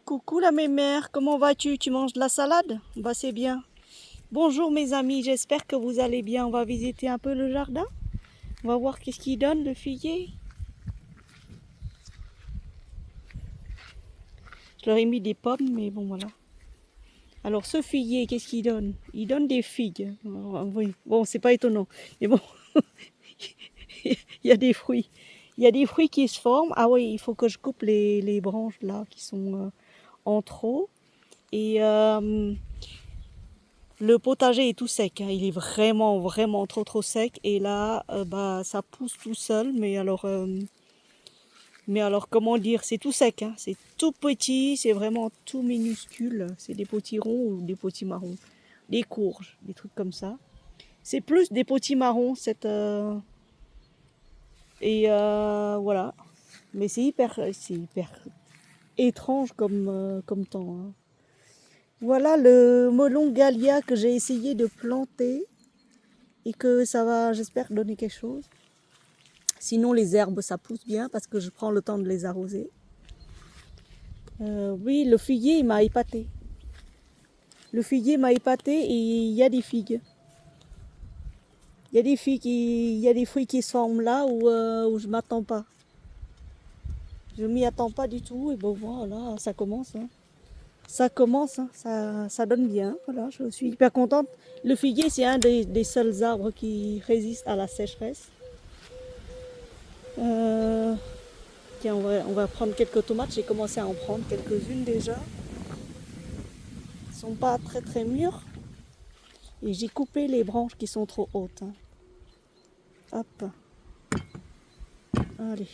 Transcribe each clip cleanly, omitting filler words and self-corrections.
Coucou la mémère, comment vas-tu? Tu manges de la salade? Bah c'est bien. Bonjour mes amis, j'espère que vous allez bien. On va visiter un peu le jardin. On va voir qu'est-ce qu'il donne le figuier. Je leur ai mis des pommes, mais bon voilà. Alors ce figuier, qu'est-ce qu'il donne? Il donne des figues. Oui, bon c'est pas étonnant. Mais bon, il y a des fruits. Il y a des fruits qui se forment. Ah oui, il faut que je coupe les branches là qui sont en trop. Et le potager est tout sec, hein. Il est vraiment trop sec. Et là, bah, ça pousse tout seul. Mais alors comment dire, c'est tout sec, hein. C'est tout petit, c'est vraiment tout minuscule. C'est des petits ronds ou des petits marrons, des courges, des trucs comme ça. C'est plus des petits marrons, voilà. Mais c'est hyper étrange comme temps, hein. Voilà le melon Galia que j'ai essayé de planter et que ça va, j'espère, donner quelque chose. Sinon, les herbes, ça pousse bien parce que je prends le temps de les arroser. Oui, le figuier, il m'a épaté. Le figuier m'a épaté et il y a des figues. Il y a des fruits qui se forment là où je ne m'attends pas. Je m'y attends pas du tout et bon voilà, ça commence, hein. Ça commence, hein. Ça donne bien. Voilà, je suis hyper contente. Le figuier, c'est un des seuls arbres qui résiste à la sécheresse. Tiens, on va prendre quelques tomates. J'ai commencé à en prendre quelques-unes déjà. Elles sont pas très mûres. Et j'ai coupé les branches qui sont trop hautes, hein. Hop. Allez.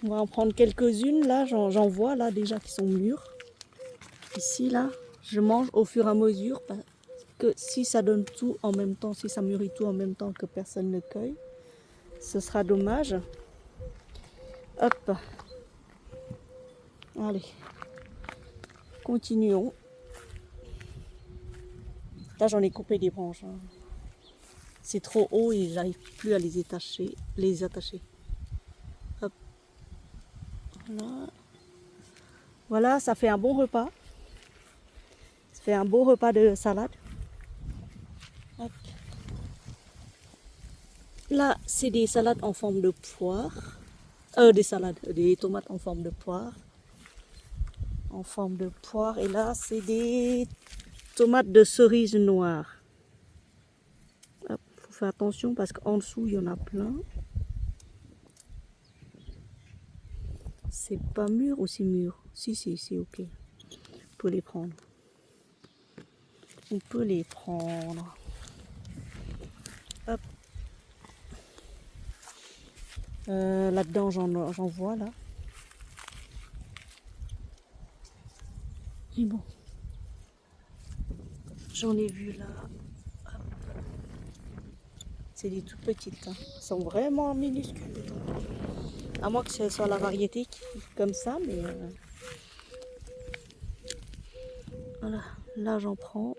On va en prendre quelques-unes. Là, j'en vois là déjà qui sont mûres. Ici, là, je mange au fur et à mesure parce que si ça donne tout en même temps, si ça mûrit tout en même temps que personne ne cueille, ce sera dommage. Hop. Allez. Continuons. Là, j'en ai coupé des branches, hein. C'est trop haut et j'arrive plus à les attacher. Hop. Voilà. Voilà, ça fait un bon repas. Ça fait un beau repas de salade. Hop. Là, c'est des salades en forme de poire. Des tomates en forme de poire. En forme de poire. Et là, c'est des tomates de cerise noire. Hop, faut faire attention parce qu'en dessous, il y en a plein. C'est pas mûr ou c'est mûr? Si, c'est ok. On peut les prendre. On peut les prendre. Hop. Là-dedans, j'en vois là. Et bon. J'en ai vu là. Hop. C'est des toutes petites, hein. Elles sont vraiment minuscules. À moins que ce soit la variété comme ça, mais voilà. Là, j'en prends.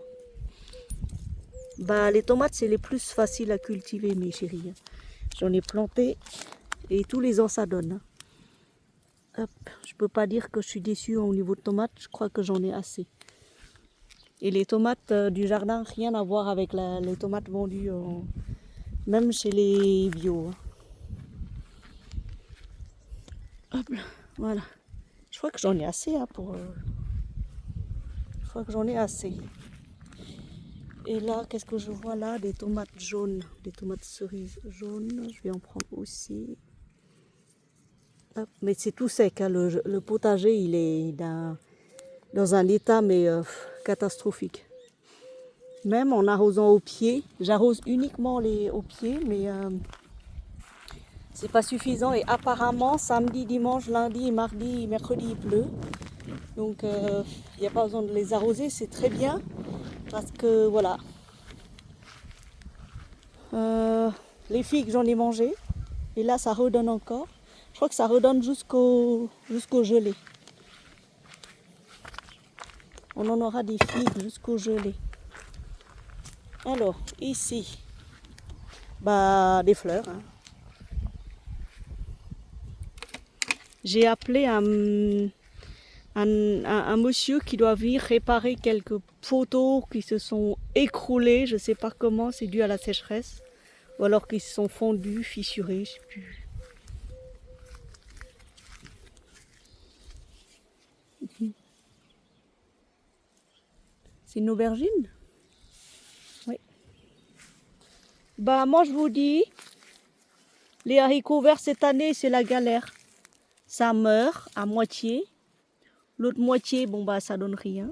Bah, les tomates, c'est les plus faciles à cultiver, mes chéris. J'en ai planté et tous les ans, ça donne, hein. Hop. Je peux pas dire que je suis déçue au niveau de tomates. Je crois que j'en ai assez. Et les tomates du jardin, rien à voir avec les tomates vendues même chez les bio, hein. Hop là, voilà. Je crois que j'en ai assez, hein, Je crois que j'en ai assez. Et là, qu'est-ce que je vois là? Des tomates jaunes, des tomates cerises jaunes. Je vais en prendre aussi. Hop. Mais c'est tout sec, hein. Le potager, il est dans un état mais catastrophique. Même en arrosant au pied, j'arrose uniquement aux pieds, mais c'est pas suffisant. Et apparemment, samedi, dimanche, lundi, mardi, mercredi, il pleut. Donc, il n'y a pas besoin de les arroser, c'est très bien. Parce que, voilà. Les figues, j'en ai mangé. Et là, ça redonne encore. Je crois que ça redonne jusqu'au gelé. On en aura des figues jusqu'au gelé. Alors, ici, bah, des fleurs, hein. J'ai appelé un monsieur qui doit venir réparer quelques poteaux qui se sont écroulés, je sais pas comment, c'est dû à la sécheresse, ou alors qu'ils se sont fondus, fissurés, je sais plus. C'est une aubergine? Oui. Bah moi je vous dis, les haricots verts cette année c'est la galère. Ça meurt à moitié. L'autre moitié, bon bah ça donne rien.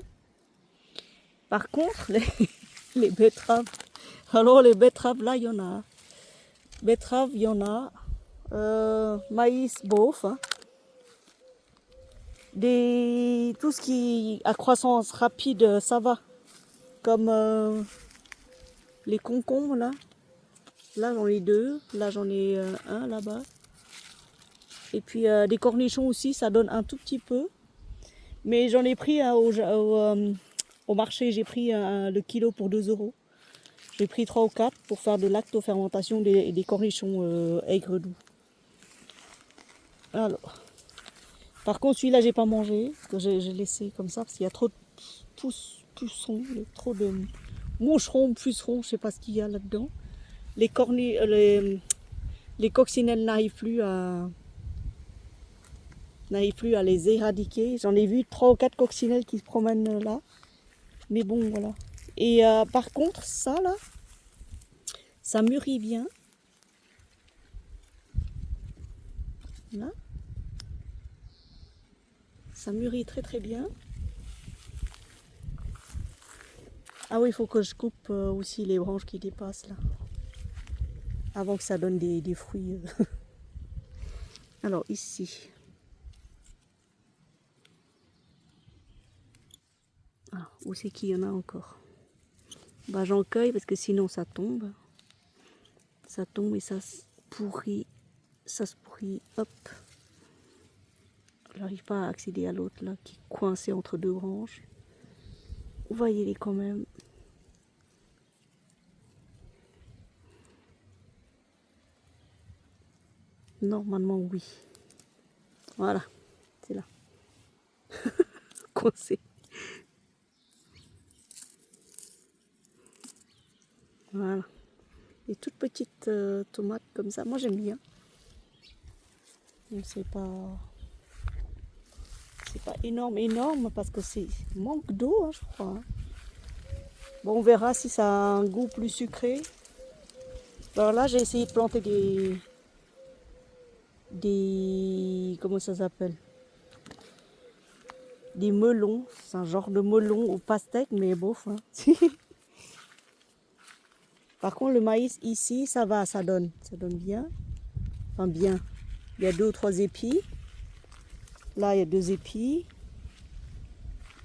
Par contre, les betteraves, alors les betteraves là il y en a. Betteraves il y en a. Maïs bof. Hein. Tout ce qui a croissance rapide, ça va. Comme les concombres là. Là j'en ai 2. Là j'en ai un là-bas. Et puis des cornichons aussi, ça donne un tout petit peu. Mais j'en ai pris au marché, j'ai pris le kilo pour 2 euros. J'ai pris 3 ou 4 pour faire de lactofermentation des cornichons aigres doux. Alors, par contre celui-là j'ai pas mangé, que j'ai laissé comme ça parce qu'il y a trop de pucerons, trop de moucherons, pucerons, je sais pas ce qu'il y a là-dedans. Les coccinelles n'arrivent plus à les éradiquer. J'en ai vu 3 ou 4 coccinelles qui se promènent là. Mais bon, voilà. Et par contre, ça là, ça mûrit bien. Là. Ça mûrit très très bien. Ah oui, il faut que je coupe aussi les branches qui dépassent là. Avant que ça donne des fruits. Alors ici. Ah, où c'est qu'il y en a encore? Bah j'en cueille parce que sinon ça tombe. Ça tombe et ça se pourrit. Ça se pourrit. Hop. Je n'arrive pas à accéder à l'autre là qui est coincé entre 2 branches. Vous voyez-les quand même. Normalement oui. Voilà. C'est là. Coincé. Voilà. Des toutes petites tomates comme ça. Moi j'aime bien. C'est pas énorme parce que c'est manque d'eau, hein, je crois. Hein. Bon, on verra si ça a un goût plus sucré. Alors là, j'ai essayé de planter comment ça s'appelle? Des melons. C'est un genre de melon au pastèque, mais bof. Hein. Par contre, le maïs ici, ça va, ça donne bien. Enfin bien. Il y a 2 ou 3 épis. Là, il y a 2 épis.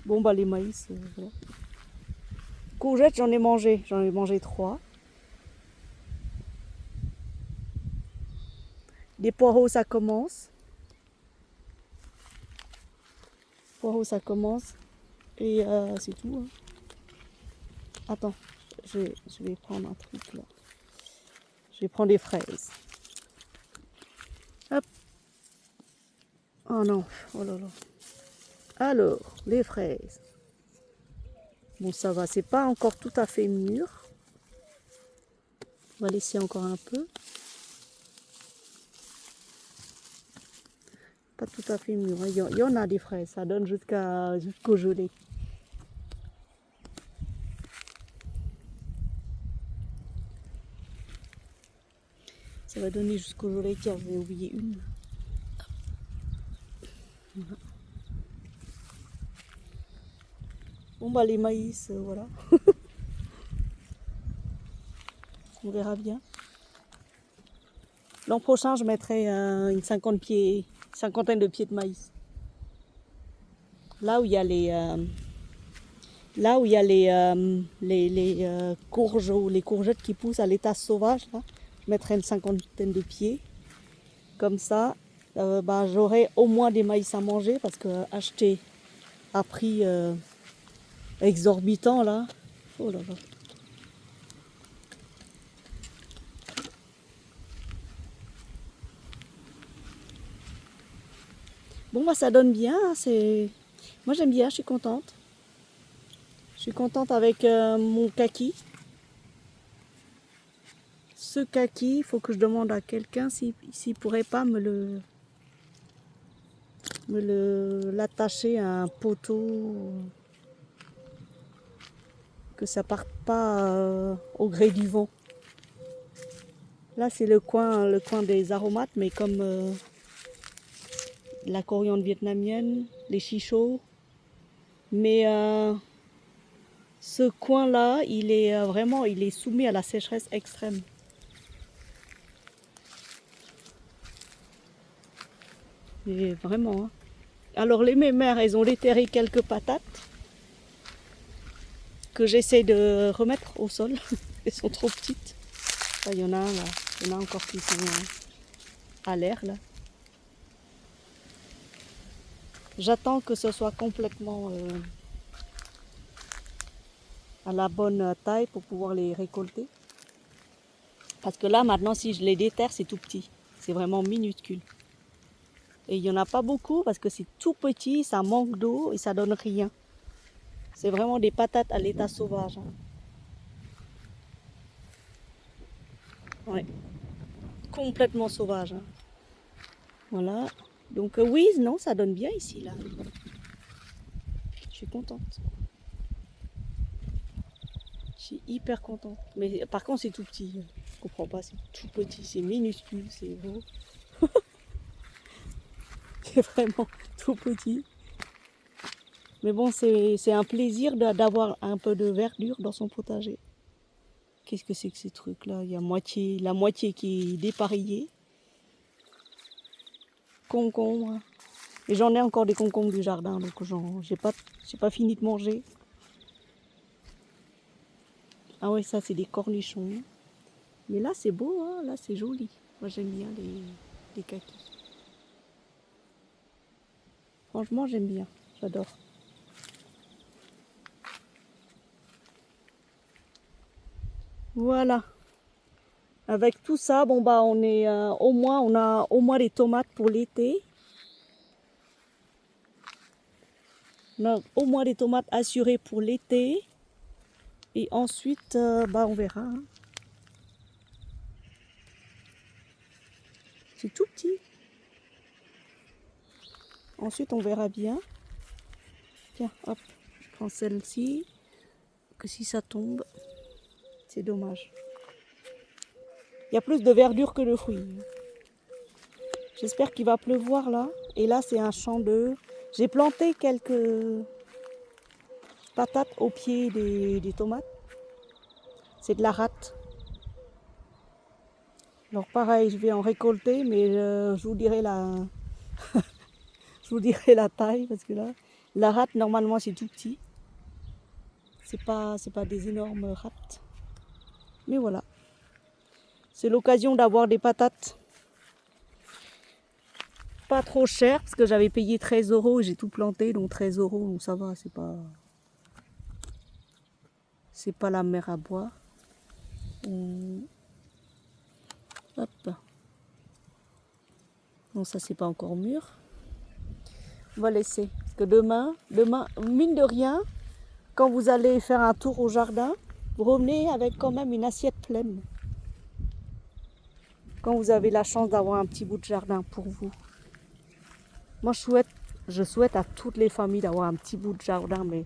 Bon, bah les maïs, voilà. Courgettes, j'en ai mangé 3. Des poireaux, ça commence. Poireaux, ça commence. Et c'est tout. Hein. Attends, je vais prendre un truc là. Je vais prendre des fraises. Hop. Oh non, oh là là. Alors, les fraises. Bon, ça va, c'est pas encore tout à fait mûr. On va laisser encore un peu. Pas tout à fait mûr. Il y en a des fraises, ça donne jusqu'au gelé. Ça va donner jusqu'au gelé. Tiens, j'ai oublié une. Voilà. Bon bah les maïs, voilà. On verra bien. L'an prochain, je mettrai une cinquantaine de pieds de maïs. Là où il y a les courges ou les courgettes qui poussent à l'état sauvage, là, je mettrai une cinquantaine de pieds. Comme ça, bah, j'aurai au moins des maïs à manger parce que acheter à prix exorbitant là, oh là là. Bon bah ça donne bien, hein, c'est Moi j'aime bien, je suis contente. Je suis contente avec mon kaki. Ce kaki, il faut que je demande à quelqu'un s'il pourrait pas l'attacher à un poteau, que ça parte pas au gré du vent. Là c'est le coin des aromates, mais comme la coriandre vietnamienne, les chichots. Mais ce coin-là, il est vraiment, il est soumis à la sécheresse extrême. Et vraiment. Hein. Alors les mémères, elles ont déterré quelques patates que j'essaie de remettre au sol. Elles sont trop petites. Il y en a un là, il y en a encore qui sont à l'air là. J'attends que ce soit complètement à la bonne taille pour pouvoir les récolter. Parce que là maintenant, si je les déterre, c'est tout petit. C'est vraiment minuscule. Et il n'y en a pas beaucoup parce que c'est tout petit, ça manque d'eau et ça donne rien. C'est vraiment des patates à l'état sauvage. Hein. Ouais. Complètement sauvage. Hein. Voilà. Donc oui, non, ça donne bien ici là. Je suis contente. Je suis hyper contente. Mais par contre, c'est tout petit. Je comprends pas, c'est tout petit, c'est minuscule, c'est beau. C'est vraiment tout petit. Mais bon, c'est un plaisir d'avoir un peu de verdure dans son potager. Qu'est-ce que c'est que ces trucs-là? Il y a la moitié qui est dépareillée. Concombres. Et j'en ai encore des concombres du jardin, donc j'ai pas fini de manger. Ah ouais, ça c'est des cornichons. Mais là c'est beau, hein, là c'est joli. Moi j'aime bien les kakis. Franchement j'aime bien, j'adore. Voilà. Avec tout ça, bon bah on a au moins des tomates pour l'été. On a au moins des tomates assurées pour l'été. Et ensuite, bah on verra. Hein. C'est tout petit. Ensuite, on verra bien. Tiens, hop, je prends celle-ci. Que si ça tombe, c'est dommage. Il y a plus de verdure que de fruits. J'espère qu'il va pleuvoir là. Et là, c'est un champ de... J'ai planté quelques patates au pied des tomates. C'est de la rate. Alors pareil, je vais en récolter, mais je vous dirai je vous dirai la taille parce que là, la rate normalement c'est tout petit. C'est pas des énormes rates. Mais voilà. C'est l'occasion d'avoir des patates pas trop chères parce que j'avais payé 13 € et j'ai tout planté, donc 13 €, donc ça va, c'est pas la mer à boire. Hop. Non, ça c'est pas encore mûr. On va laisser. Parce que demain, mine de rien, quand vous allez faire un tour au jardin, vous revenez avec quand même une assiette pleine. Quand vous avez la chance d'avoir un petit bout de jardin pour vous. Moi, je souhaite à toutes les familles d'avoir un petit bout de jardin, mais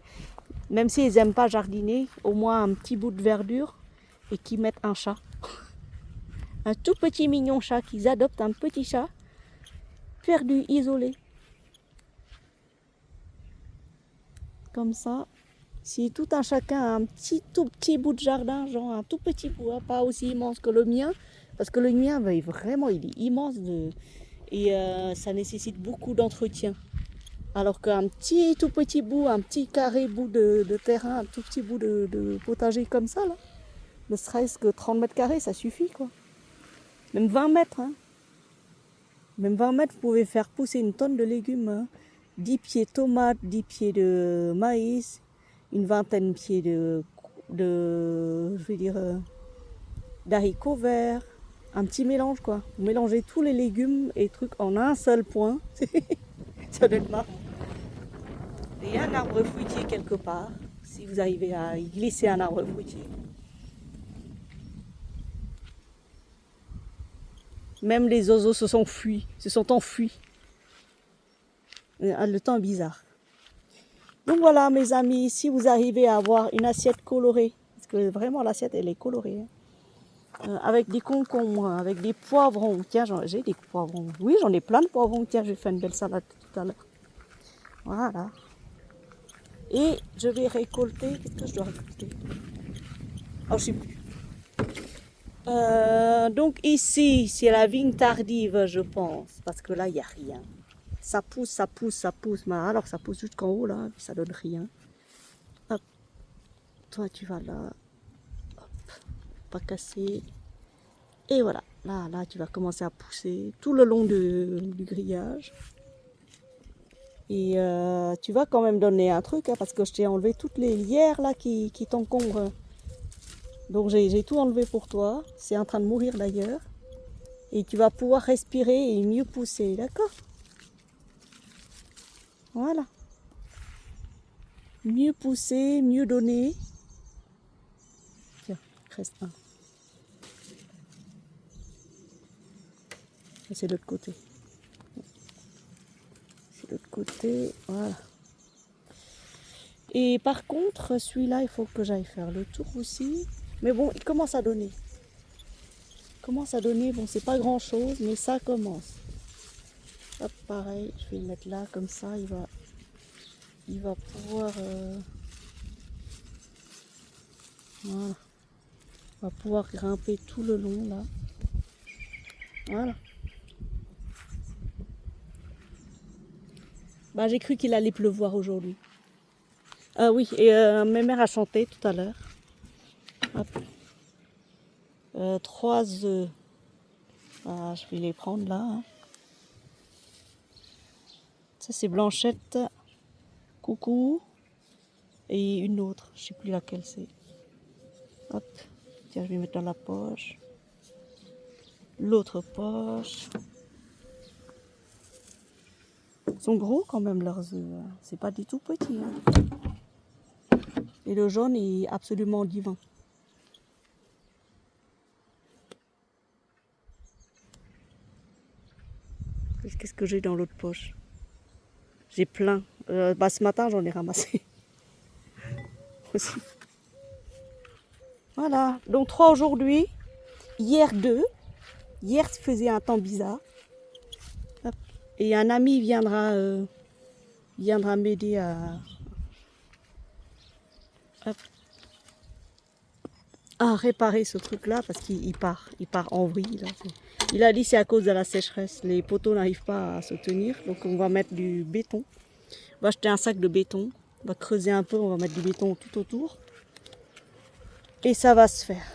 même s'ils n'aiment pas jardiner, au moins un petit bout de verdure et qu'ils mettent un chat. Un tout petit mignon chat, qu'ils adoptent un petit chat perdu, isolé. Comme ça, si tout un chacun a un tout petit bout de jardin, genre un tout petit bout, hein, pas aussi immense que le mien, parce que le mien, ben, vraiment, il est immense et ça nécessite beaucoup d'entretien. Alors qu'un tout petit bout, un petit carré bout de terrain, un tout petit bout de potager comme ça, là, ne serait-ce que 30 mètres carrés, ça suffit, quoi. Même 20 mètres, hein. Même 20 mètres, vous pouvez faire pousser une tonne de légumes. Hein. 10 pieds de tomates, 10 pieds de maïs, une vingtaine de pieds d'haricots verts. Un petit mélange, quoi. Vous mélangez tous les légumes et trucs en un seul point. Ça doit être marrant. Et un arbre fruitier quelque part, si vous arrivez à y glisser un arbre fruitier. Même les oiseaux se sont enfuis. Le temps est bizarre. Donc voilà mes amis, si vous arrivez à avoir une assiette colorée, parce que vraiment l'assiette elle est colorée, hein, avec des concombres, avec des poivrons. Tiens, j'ai des poivrons. Oui, j'en ai plein de poivrons. Tiens, je vais faire une belle salade tout à l'heure. Voilà. Et je vais récolter. Qu'est-ce que je dois récolter? Oh, je sais plus. Donc ici, c'est la vigne tardive, je pense. Parce que là, il n'y a rien. Ça pousse, ça pousse, ça pousse. Mais alors, ça pousse jusqu'en haut, là. Ça donne rien. Hop. Toi, tu vas là. Hop. Pas casser. Et voilà. Là, tu vas commencer à pousser tout le long du grillage. Et tu vas quand même donner un truc, hein, parce que je t'ai enlevé toutes les lierres là qui t'encombrent. Donc j'ai tout enlevé pour toi. C'est en train de mourir d'ailleurs. Et tu vas pouvoir respirer et mieux pousser, d'accord? Voilà. Mieux pousser, mieux donner. Tiens, il reste un. Et c'est de l'autre côté. C'est de l'autre côté, voilà. Et par contre, celui-là, il faut que j'aille faire le tour aussi. Mais bon, il commence à donner. Bon, c'est pas grand chose, mais ça commence. Hop, pareil, je vais le mettre là, comme ça, il va pouvoir, voilà, va pouvoir grimper tout le long, là. Voilà. Bah, j'ai cru qu'il allait pleuvoir aujourd'hui. Oui, et ma mère a chanté tout à l'heure. Hop. 3 œufs. Ah, je vais les prendre là. Hein. Ça, c'est Blanchette. Coucou. Et une autre. Je ne sais plus laquelle c'est. Hop. Tiens, je vais mettre dans la poche. L'autre poche. Ils sont gros quand même leurs œufs. C'est pas du tout petit. Hein. Et le jaune est absolument divin. Qu'est-ce que j'ai dans l'autre poche? J'ai plein. Ce matin, j'en ai ramassé. Aussi. Voilà. Donc 3 aujourd'hui. Hier 2. Hier, faisait un temps bizarre. Hop. Et un ami viendra m'aider à réparer ce truc-là parce qu'il part en vrille. Là. Il a dit c'est à cause de la sécheresse. Les poteaux n'arrivent pas à se tenir. Donc on va mettre du béton. On va acheter un sac de béton. On va creuser un peu, on va mettre du béton tout autour. Et ça va se faire.